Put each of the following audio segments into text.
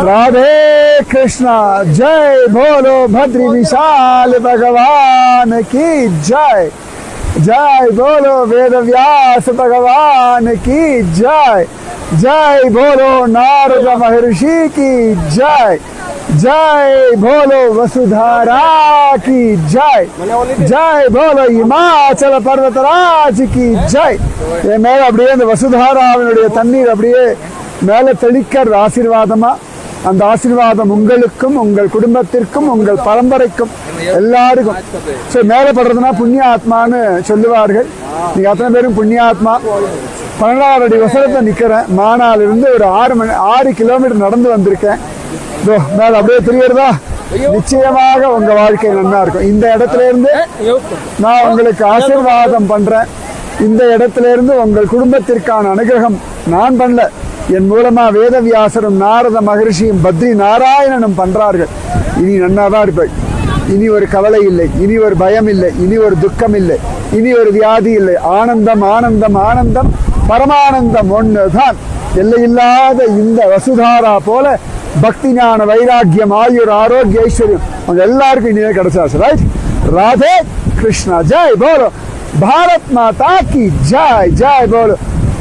राधे कृष्णा। जय बोलो भद्री विशाल भगवान की जय। जय बोलो वेद व्यास भगवान की जय। जय बोलो नारद महर्षि की जय। जय बोलो वसुधारा की जय। जय बोलो हिमाचल पर्वतराज की जय। ये மேல அப்படியே அந்த வசுதாராவினுடைய தண்ணீர் அப்படியே மேல தெளிக்கிற ஆசீர்வாதமா அந்த ஆசீர்வாதம் உங்களுக்கும் உங்கள் குடும்பத்திற்கும் உங்கள் பரம்பரைக்கும் எல்லாருக்கும். ஸோ மேலே படுறதுன்னா புண்ணிய ஆத்மான்னு சொல்லுவார்கள். நீங்க அத்தனை பேரும் புண்ணியாத்மா. 16 அடி வசனத்தை நிக்கிறேன். மானாலிருந்து ஒரு 6 கிலோமீட்டர் நடந்து வந்திருக்கேன். மேல அப்படியே தெரியறதா? நிச்சயமாக உங்க வாழ்க்கை நல்லா இருக்கும். இந்த இடத்துல இருந்து நான் உங்களுக்கு ஆசீர்வாதம் பண்றேன். இந்த இடத்துல இருந்து உங்கள் குடும்பத்திற்கான அனுகிரகம் நான் பண்ணல, என் மூலமா வேதவியாசரும் நாரத மகரிஷியும் பத்ரி நாராயணனும் பண்றார்கள். இனி நன்னாதான் இருப்பேன். இனி ஒரு கவலை இல்லை, இனி ஒரு பயம் இல்லை, இனி ஒரு துக்கம் இல்லை, இனி ஒரு வியாதி இல்லை. ஆனந்தம் ஆனந்தம் ஆனந்தம் பரமானந்தம் ஒண்ணுதான். எல்லையில்லாத இந்த வசுதாரா போல பக்தி ஞான வைராக்கியம் ஆயுர் ஆரோக்கிய ஐஸ்வர்யம் அவங்க எல்லாருக்கும் இனிமே கிடைச்சாச்சு. ரைட்? ராதே கிருஷ்ணா. ஜெய் போலோ भारत माता की जय। जय बोलो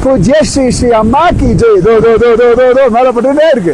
पूज्य श्री श्री अम्मा की जय। दो दो दो दो दो दो மேல பட்டுட்டே இருக்கு.